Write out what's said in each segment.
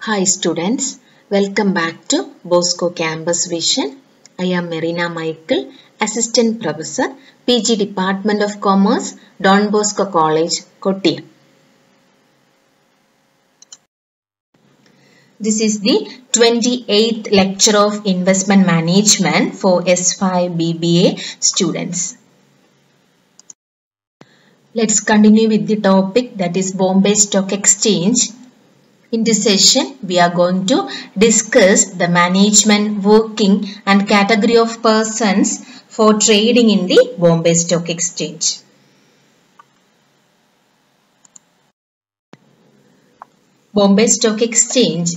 Hi students, welcome back to Bosco Campus Vision. I am Marina Michael, Assistant Professor, PG Department of Commerce, Don Bosco College, Kottayam. This is the 28th lecture of Investment Management for S5 BBA students. Let's continue with the topic, that is Bombay Stock Exchange. In this session, we are going to discuss the management, working and category of persons for trading in the Bombay Stock Exchange. Bombay Stock Exchange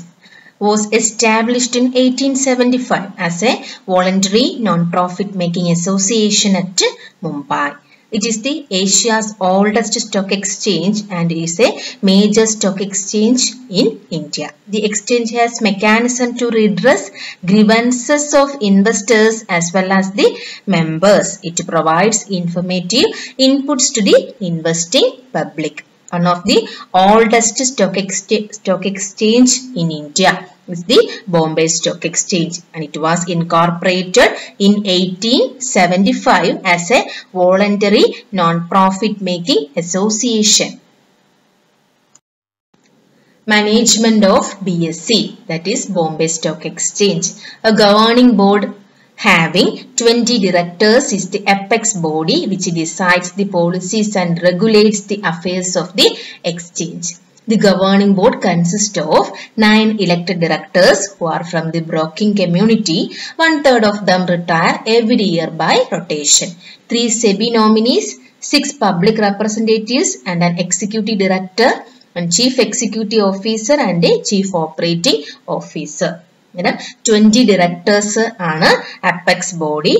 was established in 1875 as a voluntary non-profit making association at Mumbai. It is the Asia's oldest stock exchange and is a major stock exchange in India. The exchange has mechanism to redress grievances of investors as well as the members. It provides informative inputs to the investing public. One of the oldest stock exchange in India is the Bombay Stock Exchange, and it was incorporated in 1875 as a voluntary non-profit making association. Management of BSE, that is Bombay Stock Exchange. A governing board having 20 directors is the apex body which decides the policies and regulates the affairs of the exchange. The governing board consists of 9 elected directors who are from the broking community. 1/3 of them retire every year by rotation. 3 SEBI nominees, 6 public representatives and an executive director, and chief executive officer and a chief operating officer. 20 directors ആണ് apex body,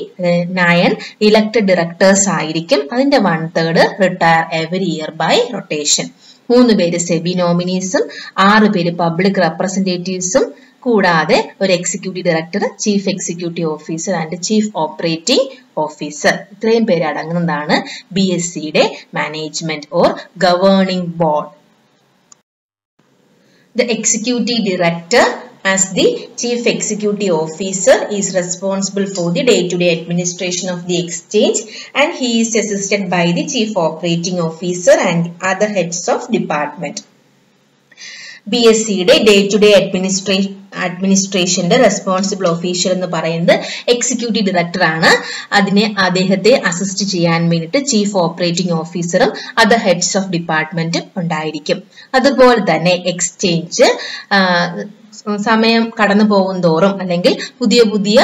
9 elected directors ആയിരിക്കും. അതിന്റെ 1/3 retire every year by rotation. 3 പേര് സെബി നോമിനീസും 6 പേര് public റെപ്രസെന്റേറ്റീവ്സും കൂടാതെ ഒരു executive director, chief executive officer and chief operating officer. ഇത്രയും പേര് അടങ്ങുന്നതാണ് BSEയുടെ management or governing board. The executive director as the chief executive officer is responsible for the day-to-day administration of the exchange, and he is assisted by the chief operating officer and other heads of department. BSEയുടെ day-to-day administrationന്റെ responsible official എന്ന് പറയുന്നത് executive director ആണ്. അദ്ദേഹത്തെ assist ചെയ്യാൻ വേണ്ടിയിട്ട് chief operating ഓഫീസറും other heads of ഡിപ്പാർട്ട്മെന്റും ഉണ്ടായിരിക്കും. അതുപോലെ തന്നെ എക്സ്ചേഞ്ച് സമയം കടന്നു പോകും തോറും അല്ലെങ്കിൽ പുതിയ പുതിയ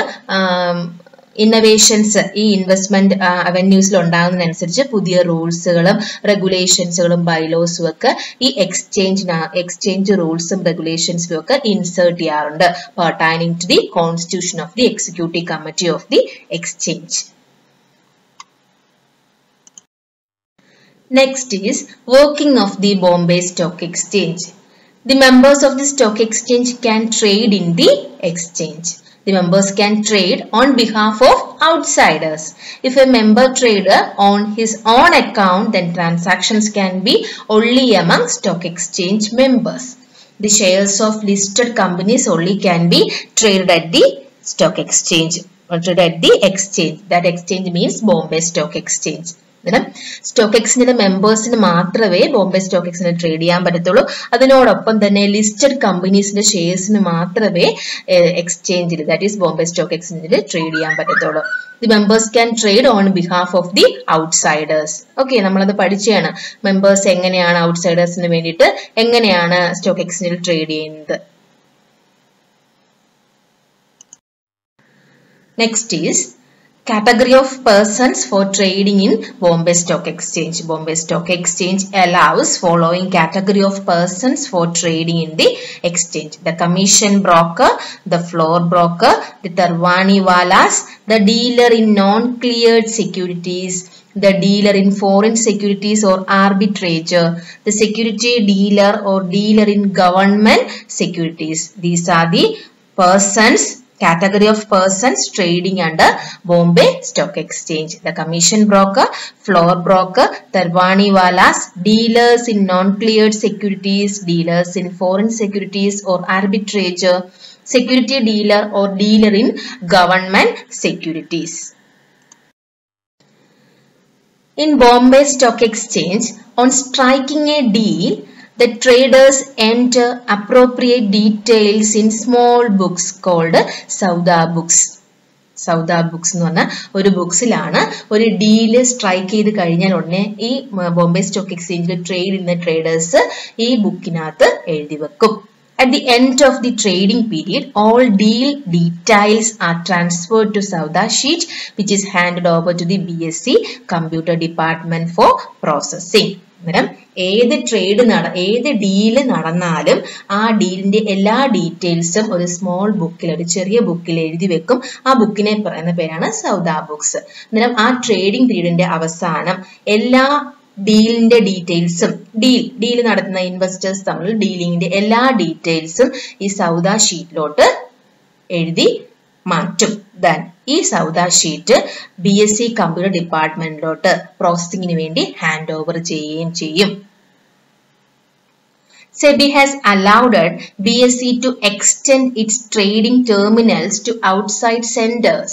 ഇന്നവേഷൻസ് ഈ ഇൻവെസ്റ്റ്മെന്റ് അവന്യൂസിൽ ഉണ്ടാകുന്നതിനനുസരിച്ച് പുതിയ റൂൾസുകളും റെഗുലേഷൻസുകളും ബൈലോസും ഒക്കെ ഈ എക്സ്ചേഞ്ച് റൂൾസും റെഗുലേഷൻസിലും ഒക്കെ ഇൻസേർട്ട് ചെയ്യാറുണ്ട്, pertaining to the constitution of the executive committee of the exchange. Next is working of the Bombay Stock Exchange. The members of the stock exchange can trade in the exchange. The members can trade on behalf of outsiders. If a member trader on his own account, then transactions can be only among stock exchange members. The shares of listed companies only can be traded at the stock exchange or traded at the exchange. That exchange means Bombay Stock Exchange. Stock എക്സ്ചേഞ്ചിന്റെ മെമ്പേഴ്സിന് മാത്രമേ Bombay stock എക്സ്ചേഞ്ചിൽ trade ചെയ്യാൻ പറ്റത്തുള്ളൂ. അതിനോടൊപ്പം തന്നെ listed കമ്പനീസിന്റെ ഷെയർസിന് മാത്രമേ എക്സ്ചേഞ്ചിൽ, ദാറ്റ് ഈസ് ബോംബെ സ്റ്റോക്ക് എക്സ്ചേഞ്ചിൽ ട്രേഡ് ചെയ്യാൻ പറ്റത്തുള്ളൂ. The members can trade on behalf of the outsiders. Okay, നമ്മളത് പഠിച്ചാണ് മെമ്പേഴ്സ് എങ്ങനെയാണ് ഔട്ട്സൈഡേഴ്സിന് വേണ്ടിയിട്ട് എങ്ങനെയാണ് സ്റ്റോക്ക് എക്സ്ചേഞ്ചിൽ ട്രേഡ് ചെയ്യുന്നത്. Next is category of persons for trading in Bombay Stock Exchange. Bombay Stock Exchange allows following category of persons for trading in the exchange: the commission broker, the floor broker, the Tarwani Walas, the dealer in non-cleared securities, the dealer in foreign securities or arbitrager, the security dealer or dealer in government securities. These are the persons Category of persons trading under Bombay Stock Exchange. The commission broker, floor broker, Tarwaniwalas, dealers in non-cleared securities, dealers in foreign securities or arbitrator, security dealer or dealer in government securities. In Bombay Stock Exchange, on striking a deal, the traders enter appropriate details in small books called Sauda books. Sauda books എന്ന് പറഞ്ഞാൽ ഒരു ബുക്സിലാണ് ഒരു deal strike ചെയ്ത് കഴിഞ്ഞാൽ ഉടനെ ഈ Bombay stock എക്സ്ചേഞ്ചിൽ trade ചെയ്യുന്ന ട്രേഡേഴ്സ് ഈ ബുക്കിനകത്ത് എഴുതി വെക്കും. At the end of the trading period, all deal details are transferred to Sauda sheet, which is handed over to the BSc computer department for processing. ഏത് ഡീല് നടന്നാലും ആ ഡീലിന്റെ എല്ലാ ഡീറ്റെയിൽസും ഒരു സ്മോൾ ബുക്കിൽ, ഒരു ചെറിയ ബുക്കിൽ എഴുതി വെക്കും. ആ ബുക്കിനെ പറയുന്ന പേരാണ് സൗദാ ബുക്സ്. അന്നേരം ആ ട്രേഡിംഗ് പീരീഡിന്റെ അവസാനം എല്ലാ ഡീലിന്റെ ഡീറ്റെയിൽസും ഡീൽ നടത്തുന്ന ഇൻവെസ്റ്റേഴ്സ് തമ്മിൽ ഡീലിംഗിന്റെ എല്ലാ ഡീറ്റെയിൽസും ഈ സൗദാ ഷീറ്റിലോട്ട് എഴുതി മാറ്റും. ദെൻ ഈ സൗദാ ഷീറ്റ് BSc കമ്പ്യൂട്ടർ ഡിപ്പാർട്ട്മെന്റിലോട്ട് പ്രോസസിംഗിന് വേണ്ടി ഹാൻഡ് ഓവർ ചെയ്യുകയും ചെയ്യും. SEBI has allowed BSc to extend its trading terminals to outside centers,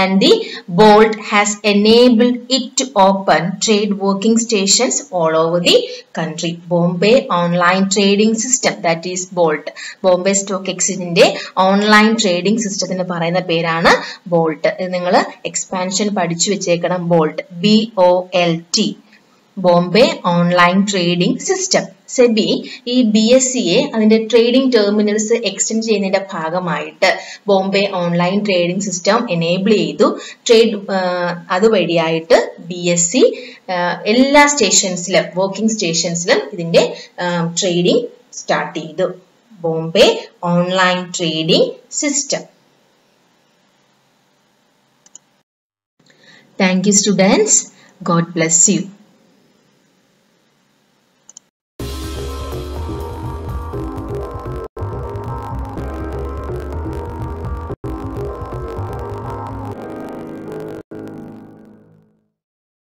and the BOLT has enabled it to open trade working stations all over the country. Bombay Online Trading System, that is BOLT. Bombay Stock Exchange online trading സിസ്റ്റത്തിന് പറയുന്ന പേരാണ് BOLT. നിങ്ങൾ expansion പഠിച്ചു വെച്ചേക്കണം. BOLT, BOLT, Bombay online trading system. SEBI ഈ BScയെ അതിന്റെ trading terminals extend ചെയ്യുന്നതിന്റെ ഭാഗമായിട്ട് Bombay online trading system enable ചെയ്തു. അതുവഴിയായിട്ട് BSc എല്ലാ സ്റ്റേഷൻസിലും, വർക്കിംഗ് സ്റ്റേഷൻസിലും ഇതിന്റെ ട്രേഡിംഗ് സ്റ്റാർട്ട് ചെയ്തു. Bombay online trading system. Thank you students. God bless you.